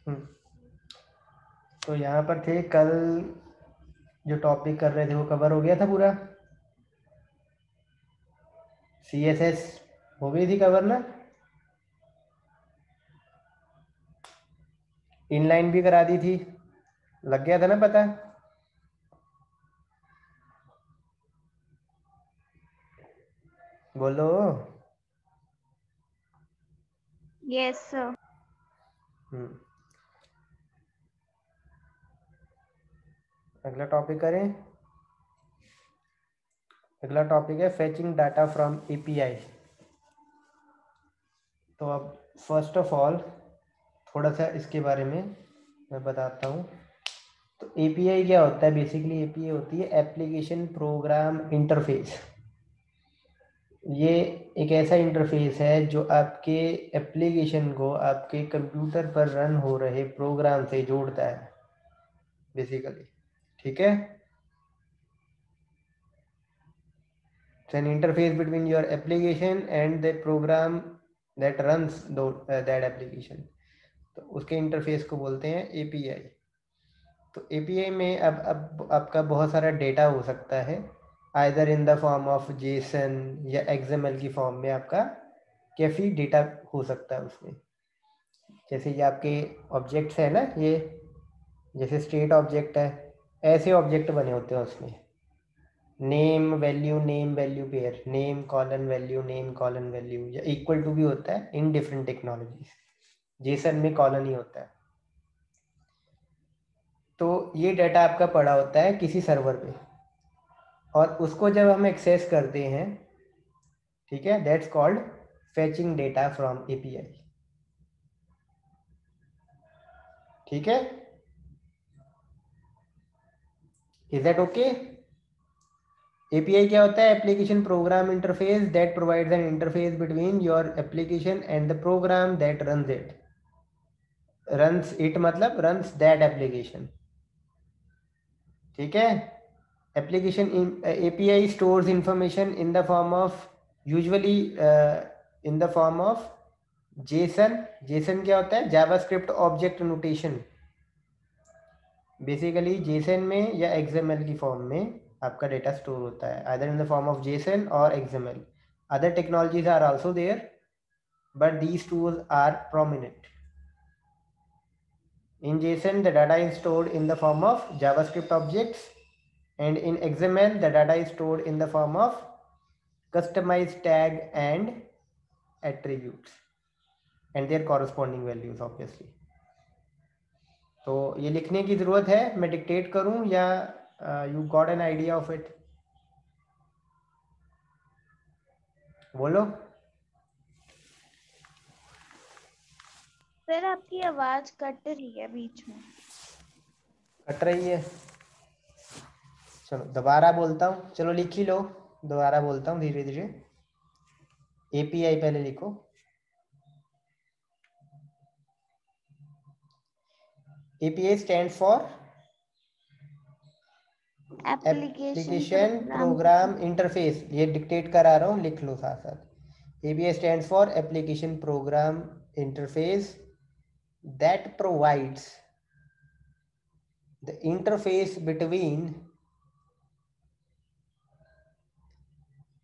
हम्म, तो यहाँ पर थे कल, जो टॉपिक कर रहे थे वो कवर हो गया था पूरा। CSS हो गई थी कवर ना, इनलाइन भी करा दी थी, लग गया था ना पता। बोलो। Yes sir. हम्म, अगला टॉपिक करें। अगला टॉपिक है फेचिंग डाटा फ्रॉम API। तो अब फर्स्ट ऑफ ऑल थोड़ा सा इसके बारे में मैं बताता हूँ। तो API क्या होता है? बेसिकली API होती है एप्लीकेशन प्रोग्राम इंटरफेस। ये एक ऐसा इंटरफेस है जो आपके एप्लीकेशन को आपके कंप्यूटर पर रन हो रहे प्रोग्राम से जोड़ता है बेसिकली। ठीक है, it's an interface between your application and the program that runs that application. तो उसके इंटरफेस को बोलते हैं API। तो API में अब आपका बहुत सारा डेटा हो सकता है, either in the form of Jason या XML की फॉर्म में आपका कैफी डेटा हो सकता है उसमें। जैसे ये आपके ऑब्जेक्ट्स है ना, ये जैसे स्टेट ऑब्जेक्ट है, ऐसे ऑब्जेक्ट बने होते हैं उसमें। Name value pair, name colon value, name colon value, या इक्वल टू भी होता है इन डिफरेंट टेक्नोलॉजीज। जेसन में कॉलन ही होता है। तो ये डाटा आपका पड़ा होता है किसी सर्वर पे, और उसको जब हम एक्सेस करते हैं, ठीक है, that's called fetching data from API। ठीक है, इज दैट ओके? API क्या होता है? Application program interface that provides an interface between your application and the program that runs it. Runs it मतलब रन्स दैट एप्लीकेशन। ठीक है, application API stores information in the form of, usually in the form of JSON. JSON क्या होता है? JavaScript object notation. Basically JSON में या XML की form में आपका डेटा स्टोर होता है, either in the form of JSON और XML। Other technologies are also there, but these tools are prominent. In JSON, the data is stored in the form of JavaScript objects, and in XML, the data is stored in the form of customized tag and attributes and their corresponding values obviously. तो ये लिखने की ज़रूरत है? मैं dictate करूं या you got an idea of it? बोलो। सर आपकी आवाज कट रही है बीच में। कट रही है? चलो दोबारा बोलता हूँ, चलो लिख ही लो, दोबारा बोलता हूँ धीरे धीरे। API पहले लिखो। API stands for application application program. Program interface. ये डिक्टेट करा रहा हूँ, लिख लो साथ साथ। API stands for application program interface that provides the interface between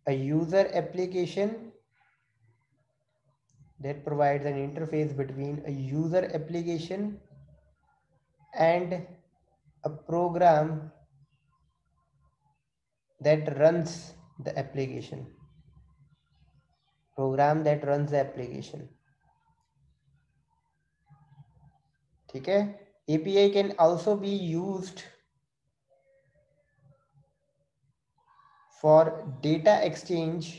a user application, that provides an interface between a user application and a program that runs the application. Program that runs the application. ठीक है, API can also be used for data exchange,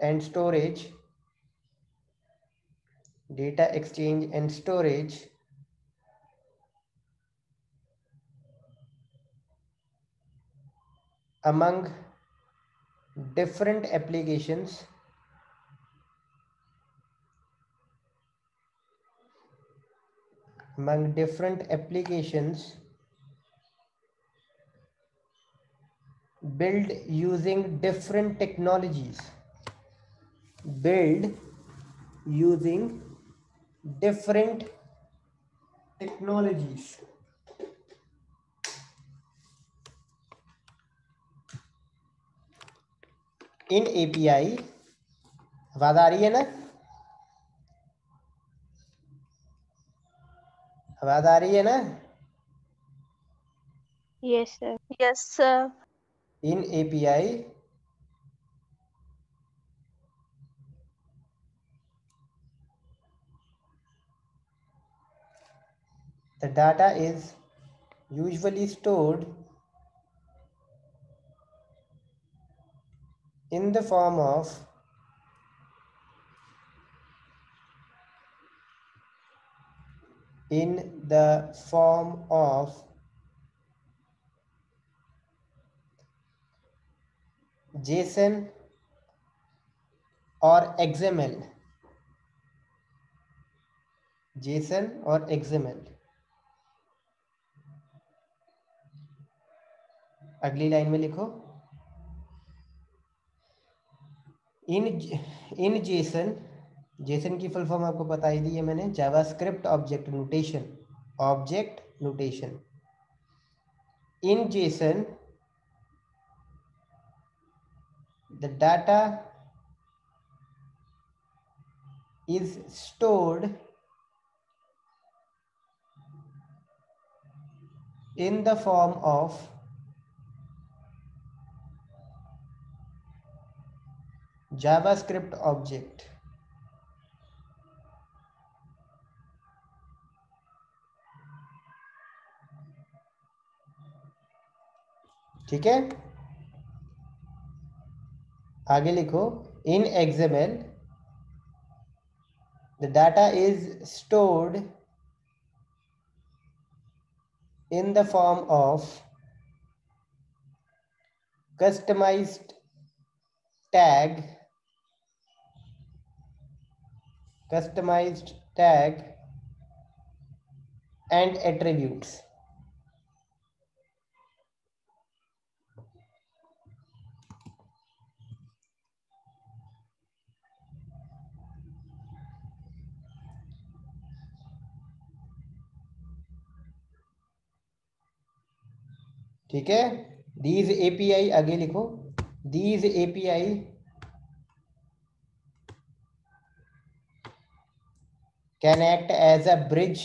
and storage, data exchange and storage among different applications built using different technologies, build using different technologies. In API, आवाज आ रही है ना? आवाज आ रही है ना? Yes, sir. Yes, sir. In API, the data is usually stored in the form of JSON or XML. JSON और XML. अगली लाइन में लिखो इन जेसन की फुल फॉर्म आपको बता ही दी है मैंने, JavaScript object notation. In Jason the data is stored in the form of JavaScript object. ठीक है, आगे लिखो in XML the data is stored in the form of customized tag and attributes. ठीक है, these API आगे लिखो these API can act as a bridge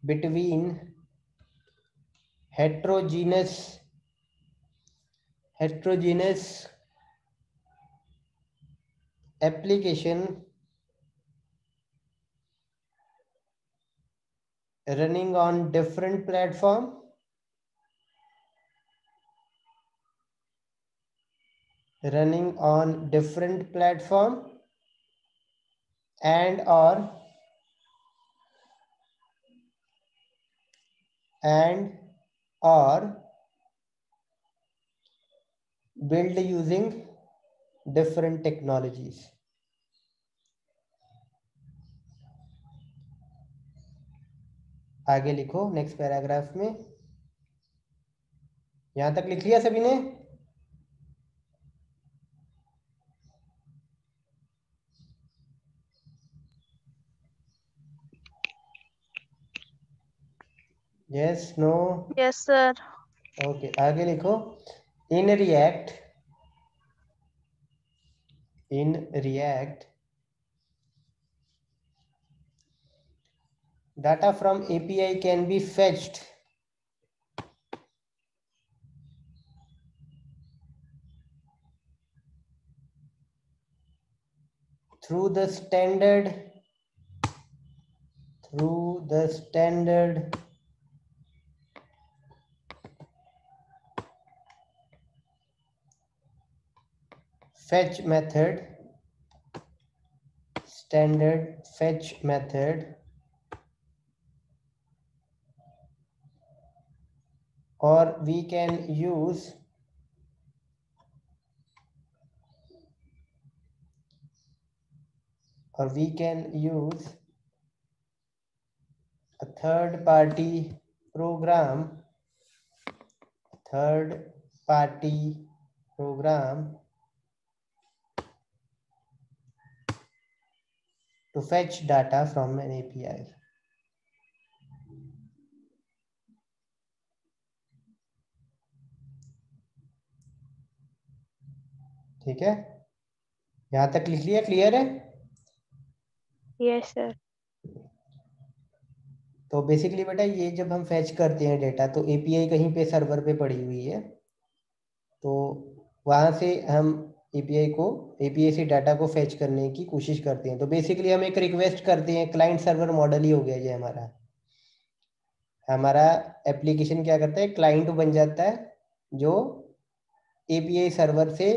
between heterogeneous application running on different platform and or build using different technologies. आगे लिखो next paragraph में, यहां तक लिख लिया सभी ने? Yes no? Yes, sir. Okay, आगे लिखो in React data from API can be fetched through the standard fetch method or we can use a third party program, third party program to fetch data from an API. ठीक है, यहां तक लिख लिया? Clear है? Yes, sir. तो basically बेटा ये जब हम फैच करते हैं डेटा तो एपीआई कहीं पे सर्वर पे पड़ी हुई है, तो वहां से हम एपीआई से डाटा को फैच करने की कोशिश करते हैं। तो बेसिकली हम एक रिक्वेस्ट करते हैं, क्लाइंट सर्वर मॉडल ही हो गया ये हमारा एप्लीकेशन क्या करता है, क्लाइंट बन जाता है जो एपीआई सर्वर से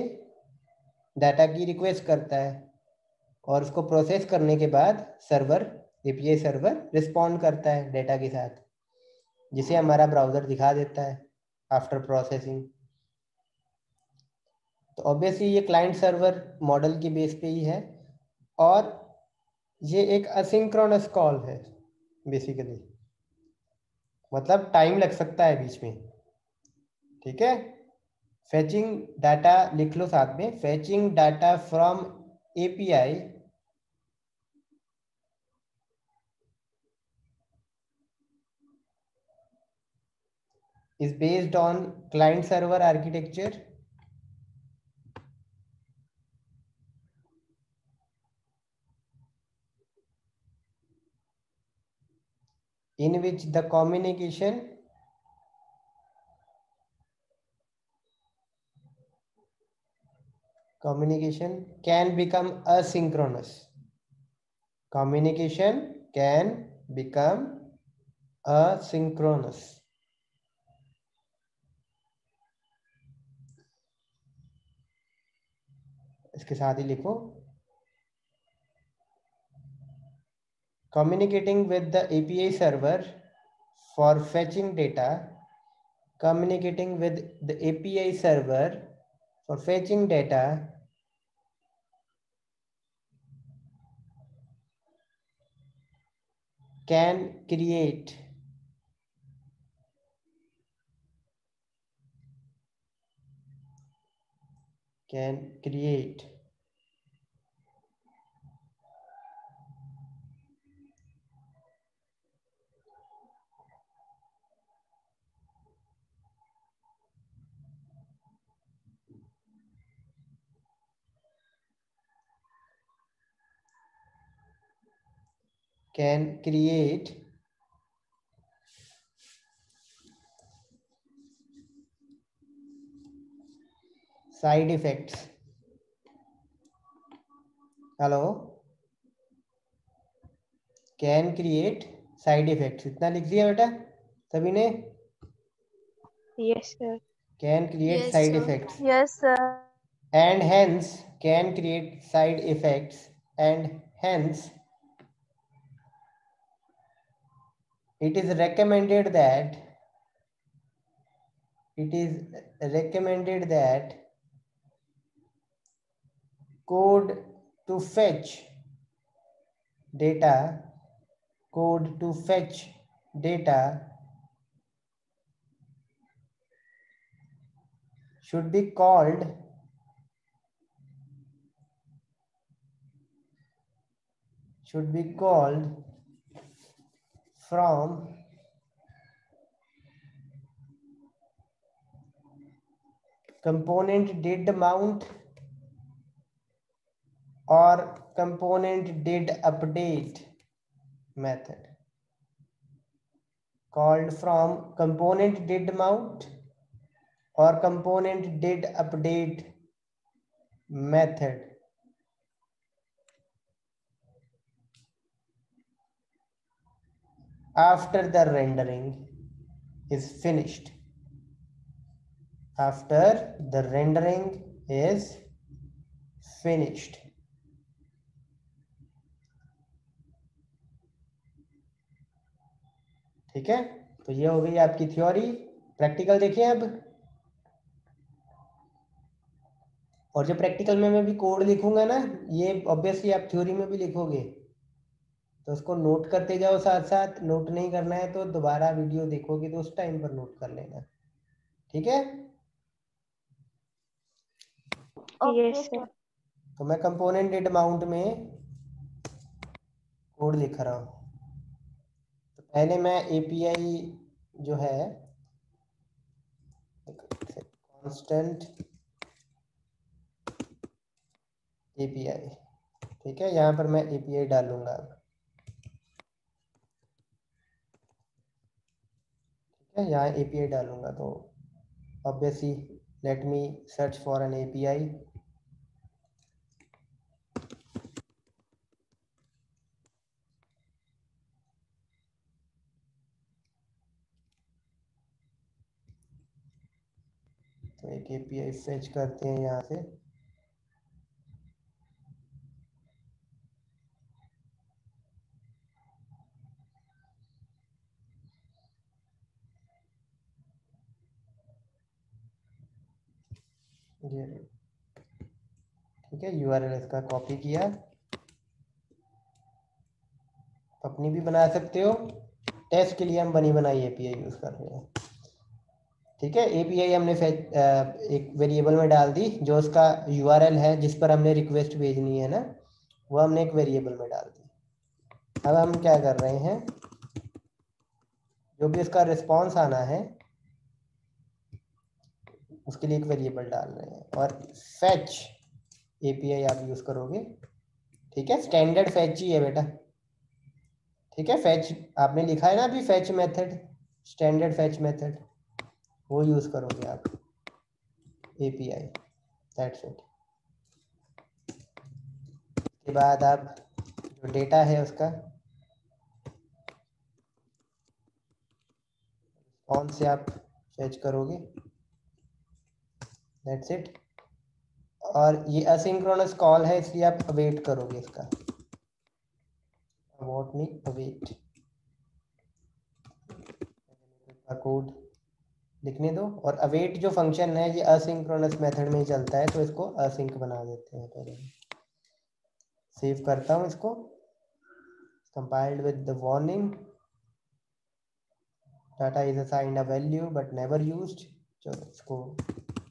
डाटा की रिक्वेस्ट करता है, और उसको प्रोसेस करने के बाद एपीआई सर्वर रिस्पॉन्ड करता है डेटा के साथ, जिसे हमारा ब्राउजर दिखा देता है आफ्टर प्रोसेसिंग। तो ऑब्वियसली ये क्लाइंट सर्वर मॉडल की बेस पे ही है, और ये एक असिंक्रोनस कॉल है बेसिकली, मतलब टाइम लग सकता है बीच में। ठीक है, फेचिंग डाटा लिख लो साथ में, fetching data from API is based on client server architecture in which the communication can become asynchronous. Communication can become asynchronous. इसके साथ ही लिखो, communicating with the API server for fetching data, communicating with the API server for fetching data can create side effects. Hello, can create side effects, इतना लिख दिया बेटा सभी ने? Yes, sir. Can create Yes, side sir. Effects Yes, sir. and hence can create side effects, and hence it is recommended that code to fetch data should be called from component did mount or component did update method. Called from component did mount or component did update method after the rendering is finished. After the rendering is finished. ठीक है, तो ये हो गई आपकी theory. Practical देखिए अब, और जो प्रैक्टिकल में मैं भी कोड लिखूंगा ना, ये ऑब्वियसली आप थ्योरी में भी लिखोगे, तो उसको नोट करते जाओ साथ साथ। नोट नहीं करना है तो दोबारा वीडियो देखोगे तो उस टाइम पर नोट कर लेना, ठीक है? Yes sir. तो मैं कंपोनेंट डेट अमाउंट में कोड लिख रहा हूँ। तो पहले मैं एपीआई जो है कांस्टेंट एपीआई, ठीक है, यहाँ पर मैं एपीआई डालूंगा अब, ठीक है, यहाँ एपीआई डालूंगा। तो obviously let me search for an API. तो एक एपीआई फेच करते हैं यहाँ से। ये ठीक है, यूआरएल इसका कॉपी किया। अपनी भी बना सकते हो, टेस्ट के लिए हम बनी बनाई एपीआई यूज कर रहे हैं, ठीक है। एपीआई हमने एक वेरिएबल में डाल दी, जो उसका यूआरएल है जिस पर हमने रिक्वेस्ट भेजनी है ना, वो हमने एक वेरिएबल में डाल दी। अब हम क्या कर रहे हैं, जो भी उसका रिस्पॉन्स आना है उसके लिए एक वेरिएबल डाल रहे हैं। और फेच एपीआई आप यूज करोगे, ठीक है, स्टैंडर्ड फेच ही है बेटा, ठीक है। फेच आपने लिखा है ना अभी, fetch method, standard fetch method, वो यूज करोगे आप एपीआई, दैट्स इट। के बाद आप जो डेटा है उसका कौन से आप फेच करोगे, दैट्स इट। और ये असिंक्रोनस कॉल है इसलिए आप अवेट करोगे इसका, अवॉट नहीं अवेट। कोड लिखने दो। और अवेट जो फंक्शन है ये असिंक्रोनस मेथड में ही चलता है, तो इसको असिंक बना देते हैं पहले। सेव करता हूँ इसको, compiled with the warning data is assigned a value but never used। चलो इसको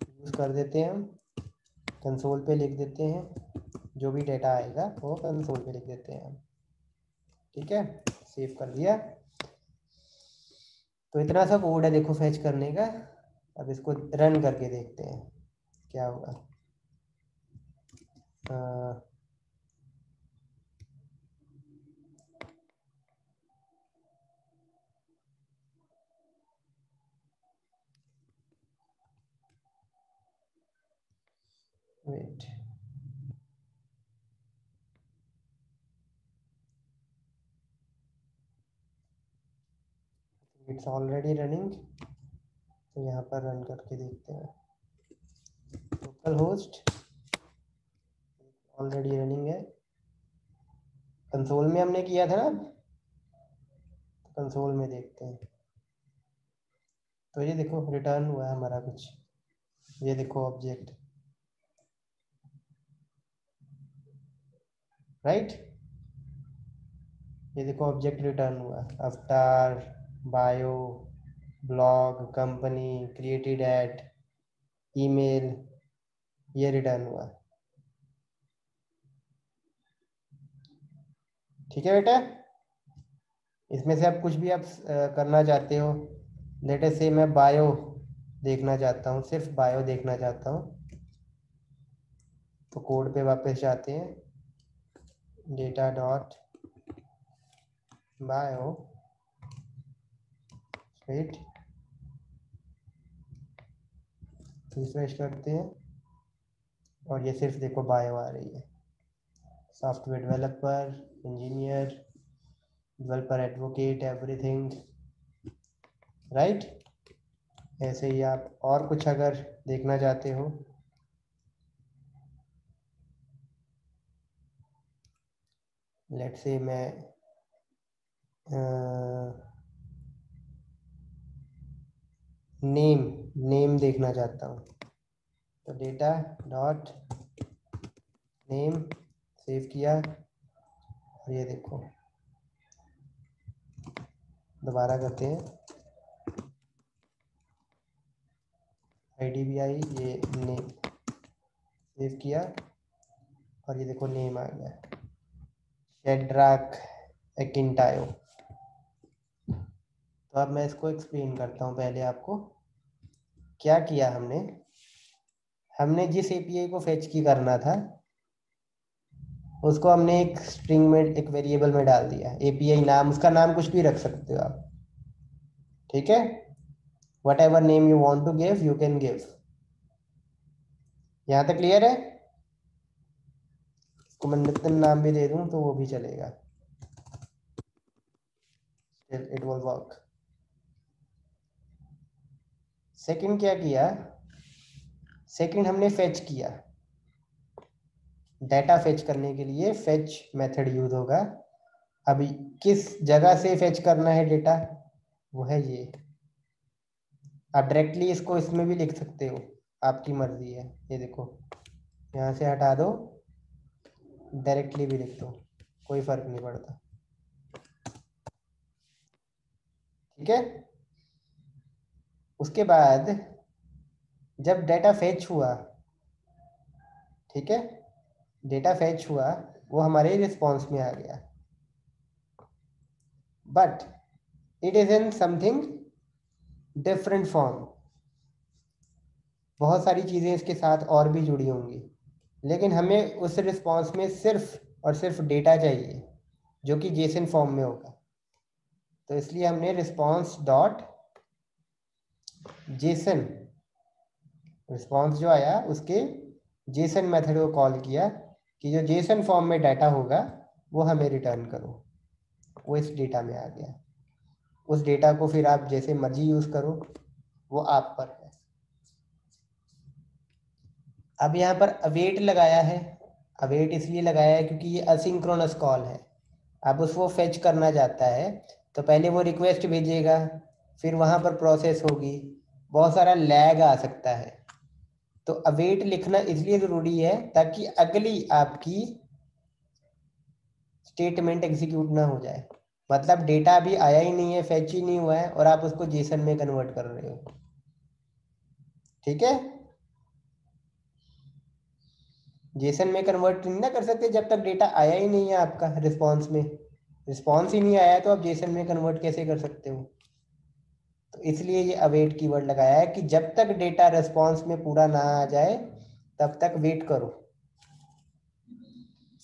यूज कर देते हैं हम, कंसोल पे लिख देते हैं, जो भी डेटा आएगा वो कंसोल पे लिख देते हैं हम, ठीक है। सेव कर दिया। तो इतना सा कोड है देखो फेच करने का। अब इसको रन करके देखते हैं क्या होगा। वेट, इट्स ऑलरेडी रनिंग, तो यहाँ पर रन करके देखते हैं। लोकल होस्ट ऑलरेडी रनिंग है, कंसोल में हमने किया था ना, कंसोल में देखते हैं। तो ये देखो रिटर्न हुआ है हमारा कुछ, ये देखो ऑब्जेक्ट, राइट, ये देखो ऑब्जेक्ट रिटर्न हुआ, avatar, bio, blog, company, created at, email, ये रिटर्न हुआ, ठीक है बेटा। इसमें से आप कुछ भी आप करना चाहते हो, लेटेस्ट से मैं बायो देखना चाहता हूँ, सिर्फ बायो देखना चाहता हूँ, तो कोड पे वापस जाते हैं, data dot bio, right, refresh करते हैं और ये सिर्फ देखो बायो आ रही है। Software developer, engineer, developer advocate, everything, right. ऐसे ही आप और कुछ अगर देखना चाहते हो, लेट्स से मैं नेम देखना चाहता हूँ, तो डेटा डॉट नेम, सेव किया और ये देखो दोबारा करते हैं। IDBI ये नेम सेव किया और ये देखो नेम आ गया, शेड्राक एकिंटायो। तो अब मैं इसको एक्सप्लेन करता हूँ पहले आपको। क्या किया हमने जिस एपीआई को फेच की करना था उसको हमने एक स्ट्रिंग में, एक वेरिएबल में डाल दिया। एपीआई नाम, उसका नाम कुछ भी रख सकते हो आप, ठीक है। Whatever name you want to give you can give. यहाँ तक क्लियर है? इसको मैं नितिन नाम भी दे दूं तो वो भी चलेगा, इट विल वर्क। सेकंड क्या किया, सेकंड हमने फेच किया। डाटा फेच करने के लिए फेच मेथड यूज होगा। अभी किस जगह से फेच करना है डेटा, वो है ये। आप डायरेक्टली इसको इसमें भी लिख सकते हो, आपकी मर्जी है। ये देखो यहाँ से हटा दो, डायरेक्टली भी लिख दो, कोई फर्क नहीं पड़ता, ठीक है। उसके बाद जब डेटा फेच हुआ, ठीक है, डेटा फेच हुआ, वो हमारे रिस्पॉन्स में आ गया, but it is in something different form. बहुत सारी चीज़ें इसके साथ और भी जुड़ी होंगी, लेकिन हमें उस रिस्पॉन्स में सिर्फ और सिर्फ डेटा चाहिए जो कि जेसन फॉर्म में होगा। तो इसलिए हमने रिस्पॉन्स डॉट जेसन, रिस्पॉन्स जो आया उसके जेसन मेथड को कॉल किया कि जो जेसन फॉर्म में डाटा होगा वो हमें रिटर्न करो। वो इस डेटा में आ गया। उस डेटा को फिर आप जैसे मर्जी यूज़ करो, वो आप पर है। अब यहाँ पर अवेट लगाया है। अवेट इसलिए लगाया है क्योंकि ये असिंक्रोनस कॉल है। अब उसको फेच करना चाहता है तो पहले वो रिक्वेस्ट भेजेगा, फिर वहाँ पर प्रोसेस होगी, बहुत सारा लैग आ सकता है। तो अवेट लिखना इसलिए ज़रूरी है ताकि अगली आपकी स्टेटमेंट एग्जीक्यूट ना हो जाए। मतलब डेटा अभी आया ही नहीं है, फेच ही नहीं हुआ है और आप उसको जेसन में कन्वर्ट कर रहे हो, ठीक है। जेसन में कन्वर्ट नहीं ना कर सकते जब तक डेटा आया ही नहीं है आपका रिस्पॉन्स में। रिस्पॉन्स ही नहीं आया तो आप जेसन में कन्वर्ट कैसे कर सकते हो? तो इसलिए ये अवेट कीवर्ड लगाया है कि जब तक डेटा रिस्पॉन्स में पूरा ना आ जाए तब तक वेट करो।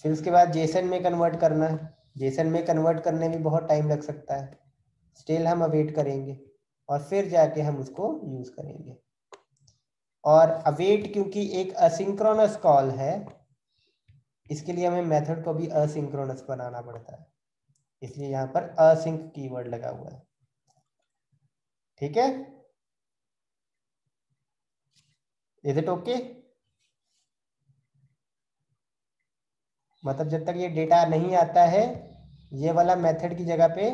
फिर उसके बाद जेसन में कन्वर्ट करना है। जेसन में कन्वर्ट करने में बहुत टाइम लग सकता है, स्टिल हम अवेट करेंगे और फिर जाके हम उसको यूज करेंगे। और अवेट क्योंकि एक असिंक्रोनस कॉल है, इसके लिए हमें मेथड को भी असिंक्रोनस बनाना पड़ता है, इसलिए यहाँ पर असिंक कीवर्ड लगा हुआ है, ठीक है। Is it okay? मतलब जब तक ये डेटा नहीं आता है ये वाला मेथड की जगह पे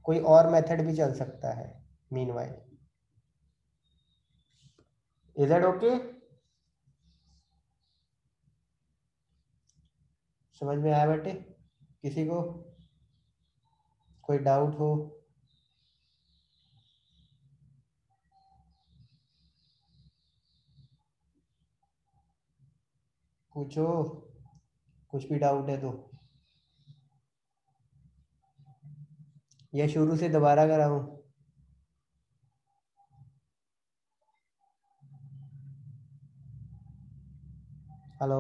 कोई और मेथड भी चल सकता है मीनवाइल। Is it okay? समझ में आया बेटे? किसी को कोई डाउट हो? पूछो, कुछ भी डाउट है तो। या शुरू से दोबारा कराऊं? हेलो?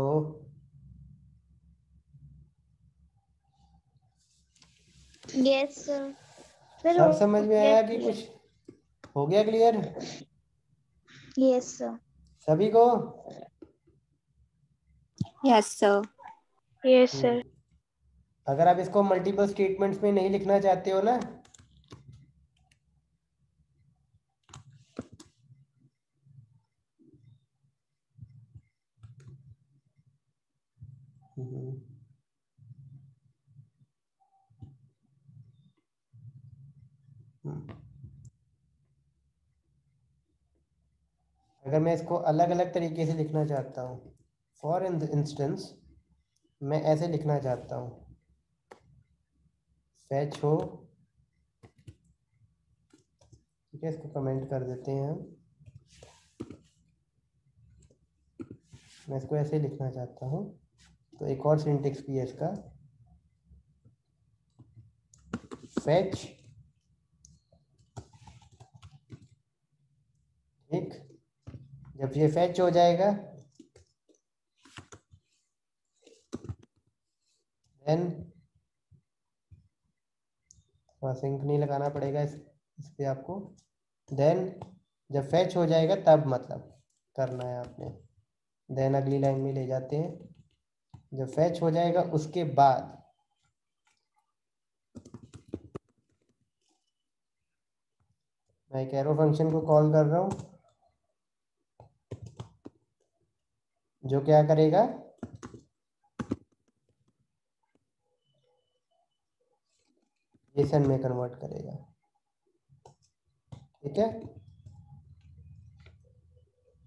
Yes sir. सर सब हो समझ में गया आया कि क्लियर। कुछ हो गया क्लियर यस सर। सभी को? Yes sir. Yes sir. अगर आप इसको मल्टीपल स्टेटमेंट्स में नहीं लिखना चाहते हो ना, अगर मैं इसको अलग अलग तरीके से लिखना चाहता हूँ, फॉर इंस्टेंस मैं ऐसे लिखना चाहता हूँ, फैच हो ठीक है, इसको कमेंट कर देते हैं हम। मैं इसको ऐसे लिखना चाहता हूँ, तो एक और सिंटेक्स भी है इसका, फेच, ठीक। जब ये फेच हो जाएगा देन सिंक नहीं लगाना पड़ेगा इस पे आपको। देन जब फेच हो जाएगा तब मतलब करना है आपने। देन अगली लाइन में ले जाते हैं, जब फेच हो जाएगा उसके बाद मैं एक एरो फंक्शन को कॉल कर रहा हूँ, जो क्या करेगा, जेसन में कन्वर्ट करेगा, ठीक है।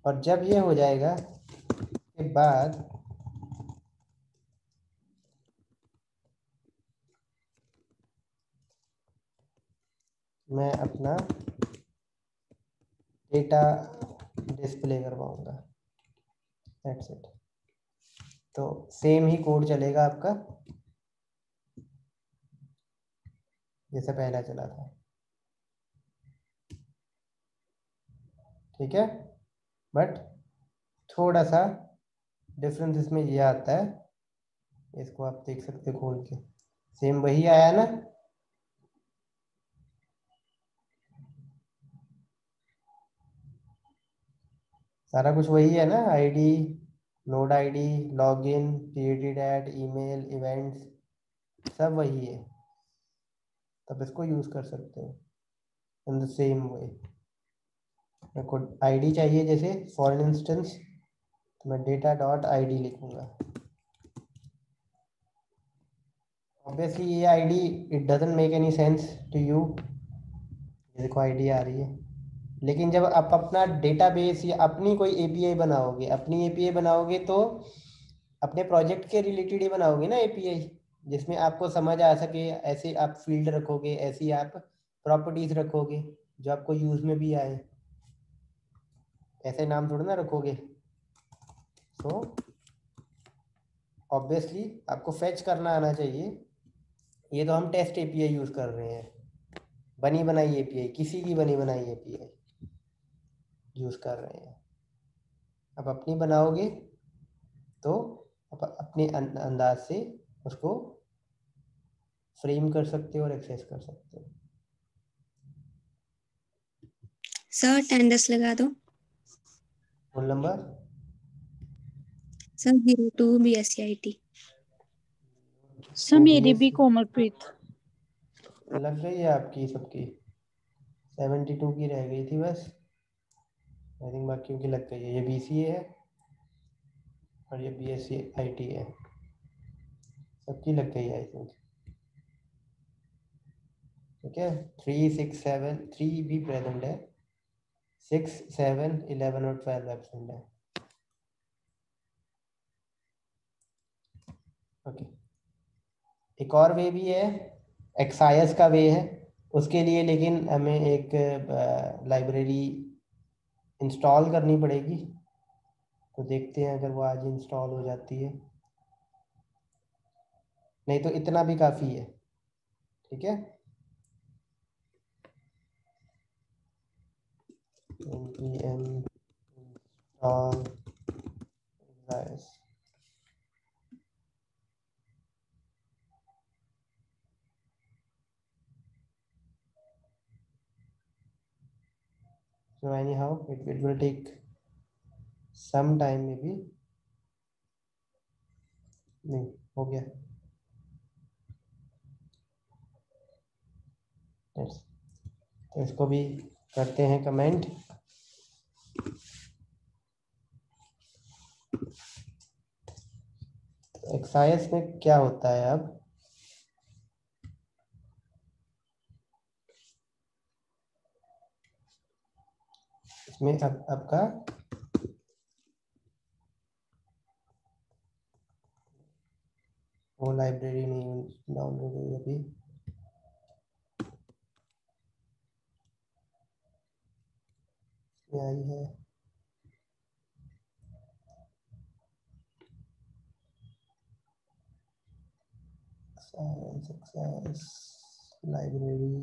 और जब ये हो जाएगा के बाद मैं अपना डेटा डिस्प्ले करवाऊंगा, दैट्स इट। तो सेम ही कोड चलेगा आपका जैसे पहला चला था, ठीक है। बट थोड़ा सा डिफरेंस इसमें ये आता है, इसको आप देख सकते हो खोल के, सेम वही आया ना, सारा कुछ वही है ना, ID, node ID, login, pid, email, events, सब वही है। तब इसको यूज कर सकते हो इन द सेम वे। मेरे को आईडी चाहिए, जैसे फॉर इंस्टेंस तो मैं डेटा डॉट आईडी लिखूंगा। ऑब्वियसली ये ID it doesn't make any sense to you, देखो आईडी आ रही है। लेकिन जब आप अपना डेटाबेस या अपनी कोई एपीआई बनाओगे, अपनी एपीआई बनाओगे तो अपने प्रोजेक्ट के रिलेटेड ही बनाओगे ना एपीआई, जिसमें आपको समझ आ सके। ऐसे आप फील्ड रखोगे, ऐसी आप प्रॉपर्टीज रखोगे जो आपको यूज में भी आए, ऐसे नाम थोड़ा ना रखोगे। सो ऑब्वियसली आपको फेच करना आना चाहिए। ये तो हम टेस्ट एपीआई यूज कर रहे हैं, बनी बनाई एपीआई, किसी की बनी बनाई एपीआई यूज कर रहे हैं। अब अपनी बनाओगे तो अपने अंदाज से उसको फ्रेम कर सकते हो और एक्सेस कर सकते हो। सर 10-10 लगा दो। Phone number sir 02 BSCIT। Sir मेरी भी कोमलप्रीत लग गई है आपकी सबकी, 72 की रह गई थी बस, आई थिंक बाकियों की लग गई है। ये बीसीए है और ये बीएससी आईटी है, सबकी लग गई है आई थिंक, ठीक है। 3 6 7 3 भी प्रेजेंट है, 6 7 11 और 12 एब्सेंट है। ओके, एक और वे भी है, एक्साइस का वे है, उसके लिए लेकिन हमें एक लाइब्रेरी इंस्टॉल करनी पड़ेगी। तो देखते हैं अगर वो आज इंस्टॉल हो जाती है, नहीं तो इतना भी काफ़ी है, ठीक है। npm install exais। So anyhow it will take some time maybe। नहीं हो गया, yes। तो इसको भी करते हैं कमेंट। एक्साइस में क्या होता है अब, इसमें अब आपका वो लाइब्रेरी नहीं डाउनलोड हुई अभी, ये आई है। सक्सेस लाइब्रेरी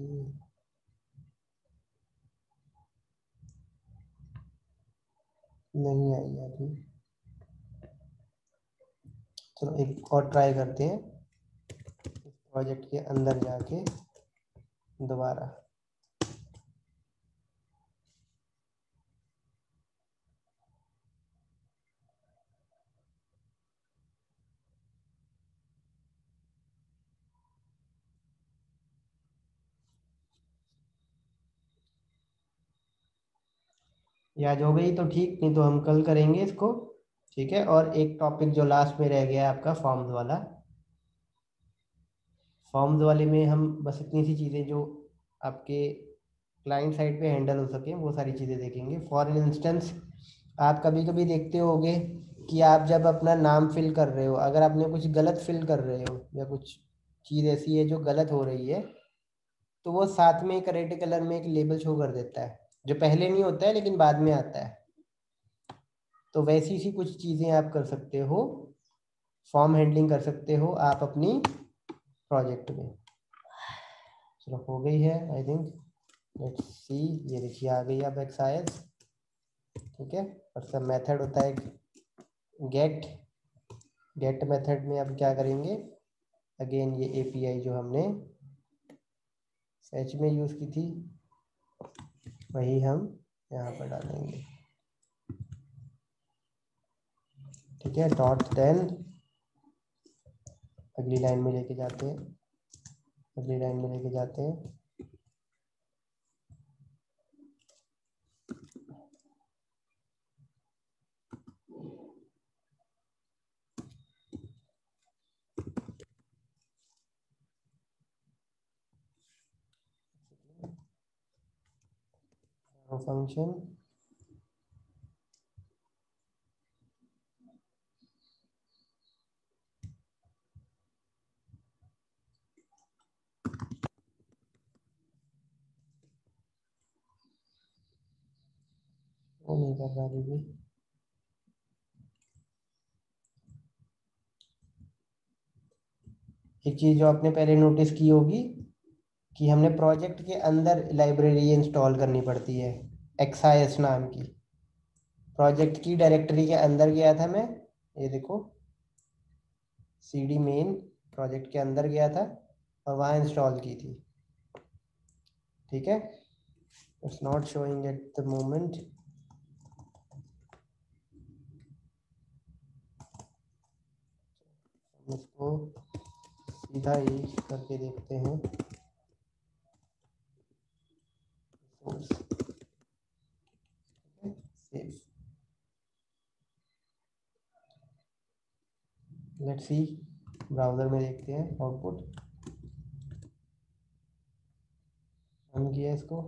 नहीं आई है अभी। चलो एक और ट्राई करते हैं इस प्रोजेक्ट के अंदर जाके दोबारा। याद हो गई तो ठीक, नहीं तो हम कल करेंगे इसको। ठीक है, और एक टॉपिक जो लास्ट में रह गया है आपका फॉर्म्स वाला। फॉर्म्स वाले में हम बस इतनी सी चीज़ें जो आपके क्लाइंट साइड पे हैंडल हो सके वो सारी चीज़ें देखेंगे। फॉर इंस्टेंस आप कभी कभी देखते होगे कि आप जब अपना नाम फिल कर रहे हो, अगर आपने कुछ गलत फिल कर रहे हो या कुछ चीज़ ऐसी है जो गलत हो रही है, तो वो साथ में एक रेड कलर में एक लेबल शो कर देता है, जो पहले नहीं होता है लेकिन बाद में आता है। तो वैसी सी कुछ चीज़ें आप कर सकते हो, फॉर्म हैंडलिंग कर सकते हो आप अपनी प्रोजेक्ट में। चलो हो गई है आई थिंक। लेट्स सी, ये देखिए आ गई अब एक्सरसाइज। ठीक है, और सब मेथड होता है गेट मेथड में अब क्या करेंगे, अगेन ये एपीआई जो हमने फैच में यूज़ की थी वही हम यहाँ पर डालेंगे। ठीक है, डॉट देन अगली लाइन में लेके जाते हैं, अगली लाइन में लेके जाते हैं। फंक्शन वो नहीं कर रहा अभी भी। एक चीज़ जो आपने पहले नोटिस की होगी कि हमने प्रोजेक्ट के अंदर लाइब्रेरी इंस्टॉल करनी पड़ती है, एक्सआईएस नाम की। प्रोजेक्ट की डायरेक्टरी के अंदर गया था मैं, ये देखो सीडी मेन प्रोजेक्ट के अंदर गया था और वहाँ इंस्टॉल की थी। ठीक है, it's not showing at the moment. इसको सीधा ही करके देखते हैं। सेव, लेट्स सी, ब्राउजर में देखते हैं आउटपुट। रन किया, इसको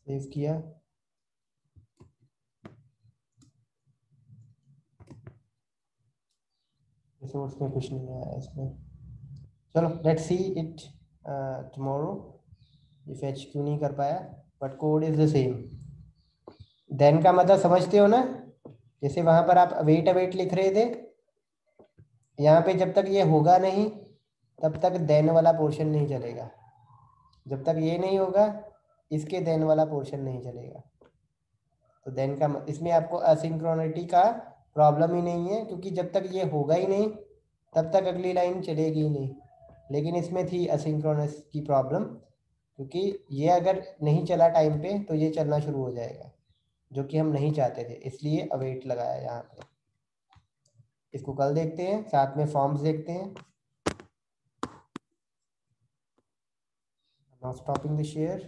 सेव किया, रिसोर्स में कुछ नहीं आया इसमें। चलो लेट्स सी इट टुमारो। ये फैच क्यों नहीं कर पाया, but code is the same. Then का मतलब समझते हो ना, जैसे वहां पर आप अवेट अवेट लिख रहे थे, यहाँ पे जब तक ये होगा नहीं तब तक देन वाला पोर्शन नहीं चलेगा। जब तक ये नहीं होगा इसके देन वाला पोर्शन नहीं चलेगा। तो देन का इसमें आपको असिंक्रोनिटी का प्रॉब्लम ही नहीं है, क्योंकि जब तक ये होगा ही नहीं तब तक अगली लाइन चलेगी ही नहीं। लेकिन इसमें थी असिंक्रोनस की प्रॉब्लम, क्योंकि ये अगर नहीं चला टाइम पे तो ये चलना शुरू हो जाएगा, जो कि हम नहीं चाहते थे, इसलिए अवेट लगाया यहाँ पे। इसको कल देखते हैं, साथ में फॉर्म्स देखते हैं। Now stopping the share.